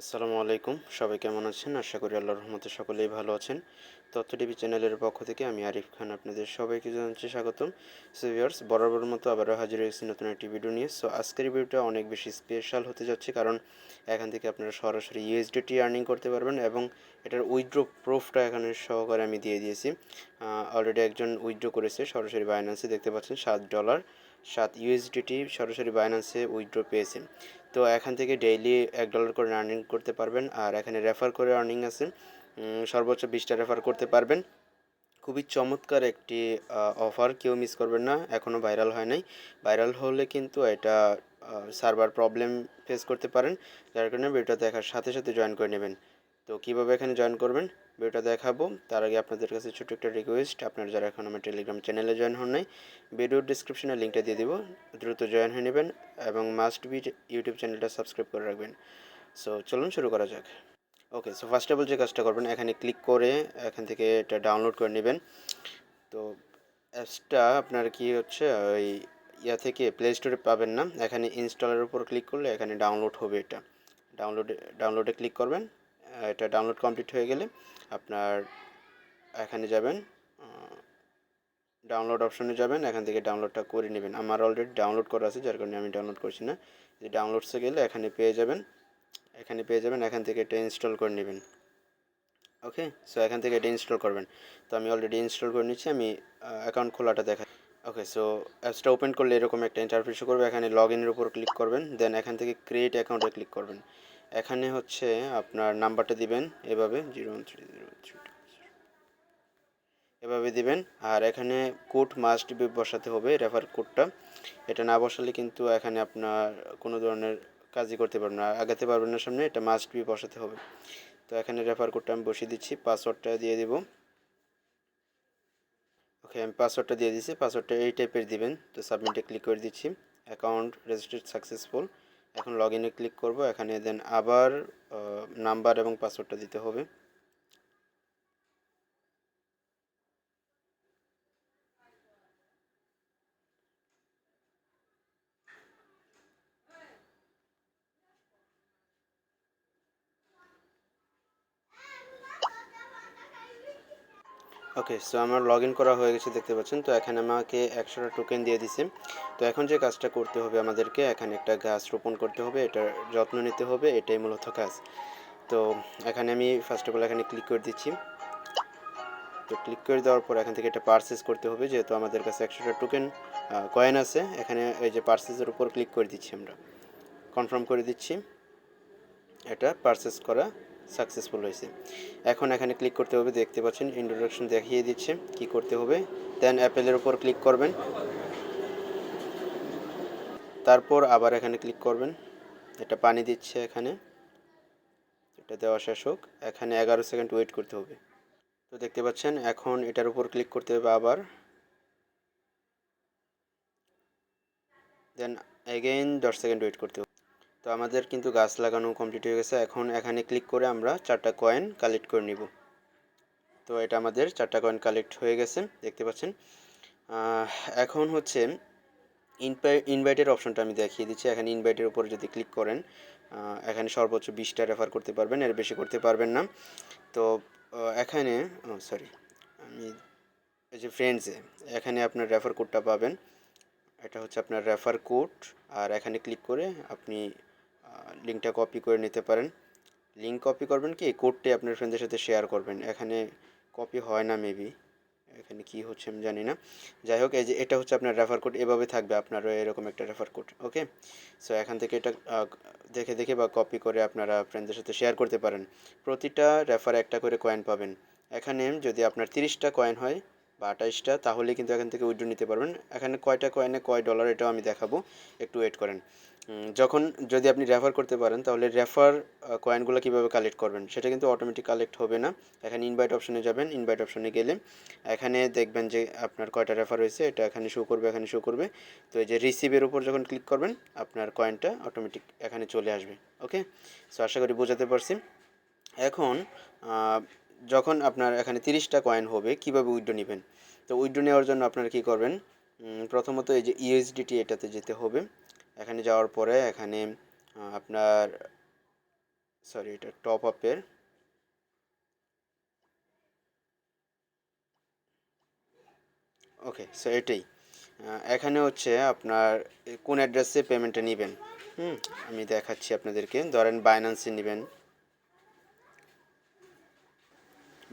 আসসালামু আলাইকুম, সবাই কেমন আছেন? আশা করি আল্লাহর রহমতে সকলেই ভালো আছেন। তথ্য টিভি চ্যানেলের পক্ষ থেকে আমি আরিফ খান আপনাদের সবাইকে জানাচ্ছি স্বাগতম। সো ভিউয়ার্স, বরাবরের মতো আবারও হাজির হয়েছি নতুন একটি ভিডিও নিয়ে। সো আজকের ভিডিওটা অনেক বেশি স্পেশাল হতে যাচ্ছে, কারণ এখান থেকে আপনারা সরাসরি USDT আর্নিং করতে পারবেন এবং এটার উইথড্র প্রুফটা এখানে সহকারে আমি দিয়ে দিয়েছি। অলরেডি একজন উইথড্র করেছে সরাসরি বাইন্যান্সে, দেখতে পাচ্ছেন $7 7 USDT সরাসরি বাইন্যান্সে উইথড্র পেয়েছে। তো এখান থেকে ডেইলি $1 করে আর্নিং করতে পারবেন। আর এখানে রেফার করে আর্নিং আছে, সর্বোচ্চ 20টা রেফার করতে পারবেন। খুবই চমৎকার একটি অফার, কেউ মিস করবেন না। এখনও ভাইরাল হয় নাই, ভাইরাল হলে কিন্তু এটা সার্ভার প্রবলেম ফেস করতে পারেন। যার কারণে ভিডিওটা দেখার সাথে সাথে জয়েন করে নেবেন। তো কীভাবে এখানে জয়েন করবেন ভিডিওটা দেখাবো, তার আগে আপনাদের কাছে ছোটো একটা রিকোয়েস্ট, আপনারা যারা এখন আমার টেলিগ্রাম চ্যানেলে জয়েন হন নাই, ভিডিওর ডিসক্রিপশনে লিঙ্কটা দিয়ে দিব, দ্রুত জয়েন হয়ে নেবেন এবং মাস্ট বি ইউটিউব চ্যানেলটা সাবস্ক্রাইব করে রাখবেন। সো চলুন শুরু করা যাক। ওকে, সো ফার্স্ট অফ অল যে কাজটা করবেন, এখানে ক্লিক করে এখান থেকে এটা ডাউনলোড করে নেবেন। তো অ্যাপসটা আপনার কি হচ্ছে, ওই থেকে প্লে স্টোরে পাবেন না, এখানে ইনস্টলের উপর ক্লিক করলে এখানে ডাউনলোড হবে। এটা ডাউনলোডে ক্লিক করবেন। এটা ডাউনলোড কমপ্লিট হয়ে গেলে আপনার এখানে যাবেন, ডাউনলোড অপশনে যাবেন, এখান থেকে ডাউনলোডটা করে নেবেন। আমার অলরেডি ডাউনলোড করা আছে, যার কারণে আমি ডাউনলোড করছি না। যে ডাউনলোডসে গেলে এখানে পেয়ে যাবেন, এখান থেকে এটা ইনস্টল করে নেবেন। ওকে, সো এখান থেকে এটা ইনস্টল করবেন। তো আমি অলরেডি ইনস্টল করে নিচ্ছি, আমি অ্যাকাউন্ট খোলাটা দেখা। ওকে, সো অ্যাপসটা ওপেন করলে এরকম একটা ইন্টারফেস করবে। এখানে লগ ইনের উপর ক্লিক করবেন, দেন এখান থেকে ক্রিয়েট অ্যাকাউন্টে ক্লিক করবেন। এখানে হচ্ছে আপনার নাম্বারটা দিবেন এভাবে 01303, এভাবে দিবেন। আর এখানে কোড মাস্ট বি বসাতে হবে, রেফার কোডটা। এটা না বসালে কিন্তু এখানে আপনার কোনো ধরনের কাজই করতে পারবেন না, আগাতে পারবেন না সামনে, এটা মাস্ট বি বসাতে হবে। তো এখানে রেফার কোডটা আমি বসিয়ে দিচ্ছি, পাসওয়ার্ডটা দিয়ে দিব। ওকে, আমি পাসওয়ার্ডটা দিয়ে দিচ্ছি, পাসওয়ার্ডটা এই টাইপের দিবেন। তো সাবমিটে ক্লিক করে দিচ্ছি, অ্যাকাউন্ট রেজিস্টার্ড সাকসেসফুল। এখন লগ ইনে ক্লিক করব, এখানে দেন আবার নাম্বার এবং পাসওয়ার্ডটা দিতে হবে। ওকে, সো আমার লগ ইন করা হয়ে গেছে, দেখতে পাচ্ছেন। তো এখানে আমাকে 100টা টোকেন দিয়ে দিছে। তো এখন যে কাজটা করতে হবে আমাদেরকে, এখানে একটা গাছ রোপণ করতে হবে, এটার যত্ন নিতে হবে, এটাই মূলত কাজ। তো এখানে আমি ফার্স্ট অফ অল এখানে ক্লিক করে দিচ্ছি। তো ক্লিক করে দেওয়ার পর এখান থেকে এটা পারচেস করতে হবে, যেহেতু আমাদের কাছে 100টা টোকেন কয়েন আছে। এখানে এই যে পারচেসের উপর ক্লিক করে দিচ্ছি, আমরা কনফার্ম করে দিচ্ছি, এটা পারচেস করা সাকসেসফুল হয়েছে। এখন এখানে ক্লিক করতে হবে, দেখতে পাচ্ছেন ইন্ট্রোডাকশন দেখিয়ে দিচ্ছে কি করতে হবে। দেন অ্যাপেলের উপর ক্লিক করবেন, তারপর আবার এখানে ক্লিক করবেন। এটা পানি দিচ্ছে এখানে, এটা দেওয়া শেষ হোক। এখানে 11 সেকেন্ড ওয়েট করতে হবে। তো দেখতে পাচ্ছেন এখন এটার উপর ক্লিক করতে হবে আবার, দেন এগেইন 10 সেকেন্ড ওয়েট করতে হবে। তো আমাদের কিন্তু গাছ লাগানো কমপ্লিট হয়ে গেছে। এখন এখানে ক্লিক করে আমরা 4টা কয়েন কালেক্ট করে নিব। তো এটা আমাদের 4টা কয়েন কালেক্ট হয়ে গেছে, দেখতে পাচ্ছেন। এখন হচ্ছে ইনভাইটের অপশনটা আমি দেখিয়ে দিচ্ছি। এখানে ইনভাইটের উপর যদি ক্লিক করেন, এখানে সর্বোচ্চ 20টা রেফার করতে পারবেন, এর বেশি করতে পারবেন না। তো এখানে সরি, আমি এই যে ফ্রেন্ডসে এখানে আপনার রেফার কোডটা পাবেন, এটা হচ্ছে আপনার রেফার কোড। আর এখানে ক্লিক করে আপনি লিঙ্কটা কপি করে নিতে পারেন। লিঙ্ক কপি করবেন কি, কোডটি আপনার ফ্রেন্ডদের সাথে শেয়ার করবেন। এখানে কপি হয় না মেবি, এখানে কি হচ্ছে আমি জানি না। যাই হোক, এই যে এটা হচ্ছে আপনার রেফার কোড, এভাবে থাকবে আপনারও এরকম একটা রেফার কোড। ওকে, সো এখান থেকে এটা দেখে দেখে বা কপি করে আপনারা ফ্রেন্ডদের সাথে শেয়ার করতে পারেন। প্রতিটা রেফার একটা করে কয়েন পাবেন। এখানে যদি আপনার 30টা কয়েন হয় বা 28টা, তাহলে কিন্তু এখান থেকে উইথড্র নিতে পারবেন। এখানে কয়টা কয়েনে কয় ডলার এটাও আমি দেখাবো, একটু ওয়েট করেন। যখন যদি আপনি রেফার করতে পারেন, তাহলে রেফার কয়েনগুলো কীভাবে কালেক্ট করবেন সেটা কিন্তু অটোমেটিক কালেক্ট হবে না। এখানে ইনভাইট অপশনে যাবেন, ইনভাইট অপশনে গেলে এখানে দেখবেন যে আপনার কয়টা রেফার হয়েছে, এটা এখানে শো করবে, এখানে শো করবে। তো এই যে রিসিভের উপর যখন ক্লিক করবেন, আপনার কয়েনটা অটোমেটিক এখানে চলে আসবে। ওকে, সো আশা করি বোঝাতে পারছি। এখন যখন আপনার এখানে 30টা কয়েন হবে, কীভাবে উইথড্র নেবেন? তো উইথড্র নেওয়ার জন্য আপনারা কী করবেন, প্রথমত এই যে ইউএসডিটি এটাতে যেতে হবে। এখানে যাওয়ার পরে এখানে আপনার সরি এটা টপ আপের, ওকে সো এটাই। এখানে হচ্ছে আপনার কোন অ্যাড্রেসে পেমেন্টটা নেবেন। আমি দেখাচ্ছি আপনাদেরকে, ধরেন বাইন্যান্সে নেবেন,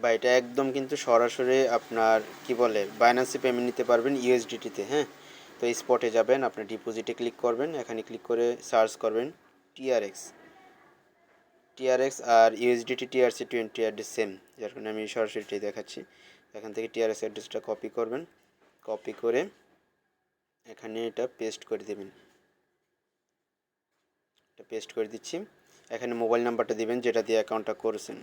বা এটা একদম কিন্তু সরাসরি আপনার কি বলে বাইন্যান্সে পেমেন্ট নিতে পারবেন ইউএসডিটিতে। হ্যাঁ, তো এই স্পটে যাবেন, আপনার ডিপোজিটে ক্লিক করবেন, এখানে ক্লিক করে সার্চ করবেন টিআরএক্স। টিআরএক্স আর ইউএসডিটি টিআরসি 20 অ্যাড্রেস সেম, যার কারণে আমি সরাসরি এটাই দেখাচ্ছি। এখান থেকে টিআরএক্স অ্যাড্রেসটা কপি করবেন, কপি করে এখানে এটা পেস্ট করে দেবেন। এটা পেস্ট করে দিচ্ছি। এখানে মোবাইল নাম্বারটা দিবেন যেটা দিয়ে অ্যাকাউন্টটা করেছেন।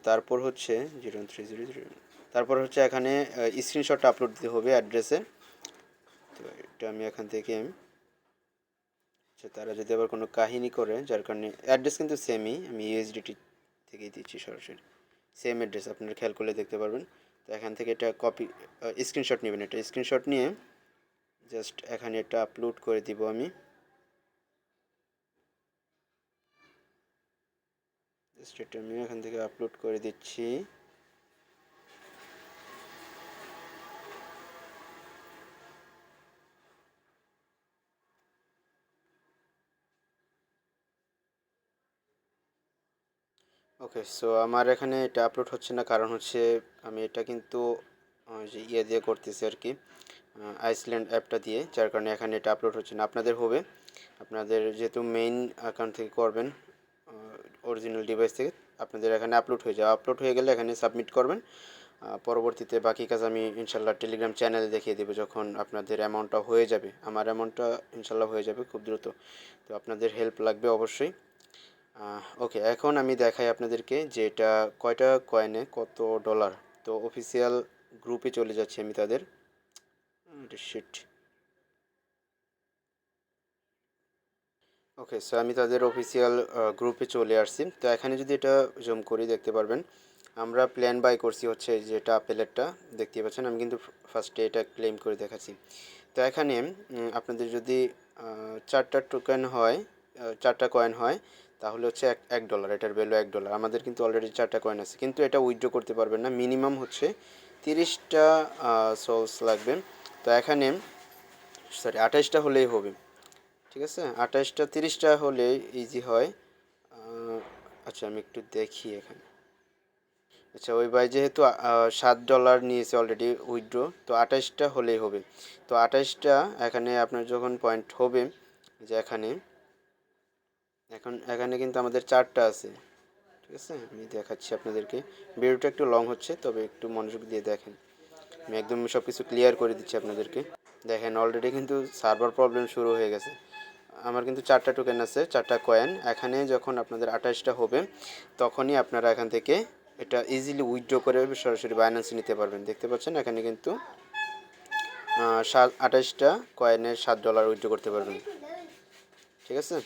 তারপর হচ্ছে 01300, তারপর হচ্ছে এখানে স্ক্রিনশটটা আপলোড দিতে হবে অ্যাড্রেসে। তো এটা আমি এখান থেকে, আচ্ছা তারা যদি আবার কোনো কাহিনী করে, যার কারণে অ্যাড্রেস কিন্তু সেমই, আমি ইউএসডিটি থেকেই দিচ্ছি সরাসরি, সেম অ্যাড্রেস আপনারা খেয়াল করলে দেখতে পারবেন। তো এখান থেকে এটা কপি স্ক্রিনশট নেবেন, এটা স্ক্রিনশট নিয়ে জাস্ট এখানে এটা আপলোড করে দিব আমি। জাস্ট এটা আমি এখান থেকে আপলোড করে দিচ্ছি। ওকে সো আমার এখানে এটা আপলোড হচ্ছে না, কারণ হচ্ছে আমি এটা কিন্তু যে ইয়ে দিয়ে করতেছি আর কি, আইসল্যান্ড অ্যাপটা দিয়ে, যার কারণে এখানে এটা আপলোড হচ্ছে না। আপনাদের হবে, আপনাদের যেহেতু মেইন অ্যাকাউন্ট থেকে করবেন, অরিজিনাল ডিভাইস থেকে, আপনাদের এখানে আপলোড হয়ে যাবে। আপলোড হয়ে গেলে এখানে সাবমিট করবেন। পরবর্তীতে বাকি কাজ আমি ইনশাল্লাহ টেলিগ্রাম চ্যানেলে দেখিয়ে দেবো যখন আপনাদের অ্যামাউন্টটা হয়ে যাবে। আমার অ্যামাউন্টটা ইনশাল্লাহ হয়ে যাবে খুব দ্রুত, তো আপনাদের হেল্প লাগবে অবশ্যই। ওকে এখন আমি দেখাই আপনাদেরকে যে এটা কয়টা কয়েনে কত ডলার। তো অফিসিয়াল গ্রুপে চলে যাচ্ছি আমি তাদের, শিট। ওকে সো আমি তাদের অফিসিয়াল গ্রুপে চলে আসছি। তো এখানে যদি এটা জুম করি দেখতে পারবেন আমরা প্ল্যান বাই করছি হচ্ছে যেটা আপেলেরটা দেখতে পাচ্ছেন। আমি কিন্তু ফার্স্টে এটা ক্লেম করে দেখাচ্ছি। তো এখানে আপনাদের যদি 4টা টোকেন হয়, 4টা কয়েন হয়, তাহলে হচ্ছে $1, এটার ভ্যালু $1। আমাদের কিন্তু অলরেডি 4টা কয়েন আছে, কিন্তু এটা উইথড্র করতে পারবেন না, মিনিমাম হচ্ছে 30টা সোলস লাগবে। তো এখানে সরি 28টা হলেই হবে, ঠিক আছে। 28টা 30টা হলে ইজি হয়। আচ্ছা আমি একটু দেখি এখানে। আচ্ছা ওই ভাই যেহেতু $7 নিয়েছে অলরেডি উইথড্র, তো 28টা হলেই হবে। তো 28টা এখানে আপনার যখন পয়েন্ট হবে, যে এখানে এখানে কিন্তু আমাদের 4টা আছে, ঠিক আছে। আমি দেখাচ্ছি আপনাদেরকে, ভিডিওটা একটু লং হচ্ছে তবে একটু মনোযোগ দিয়ে দেখেন। আমি একদম সব কিছু ক্লিয়ার করে দিচ্ছি আপনাদেরকে। দেখেন অলরেডি কিন্তু সার্ভার প্রবলেম শুরু হয়ে গেছে। আমার কিন্তু 4টা টোকেন আছে, 4টা কয়েন। এখানে যখন আপনাদের 28টা হবে তখনই আপনারা এখান থেকে এটা ইজিলি উইথড্র করে সরাসরি বাইন্যান্সে নিতে পারবেন। দেখতে পাচ্ছেন এখানে কিন্তু 28টা কয়েনের $7 উইথড্র করতে পারবেন, ঠিক আছে।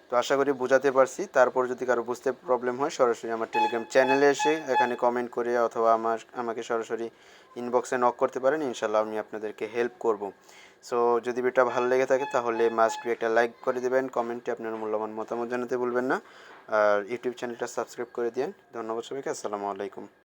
তো আশা করি বোঝাতে পারছি। তারপর যদি কারো বুঝতে প্রবলেম হয় সরাসরি আমার টেলিগ্রাম চ্যানেলে এসে এখানে কমেন্ট করে অথবা আমাকে সরাসরি ইনবক্সে নক করতে পারেন, ইনশাল্লাহ আমি আপনাদেরকে হেল্প করব। সো যদি ভিডিওটা ভালো লেগে থাকে তাহলে মাস্ট বি একটা লাইক করে দেবেন, কমেন্টে আপনার মূল্যবান মতামত জানাতে ভুলবেন না, আর ইউটিউব চ্যানেলটা সাবস্ক্রাইব করে দিন। ধন্যবাদ সবাইকে, আসসালামু আলাইকুম।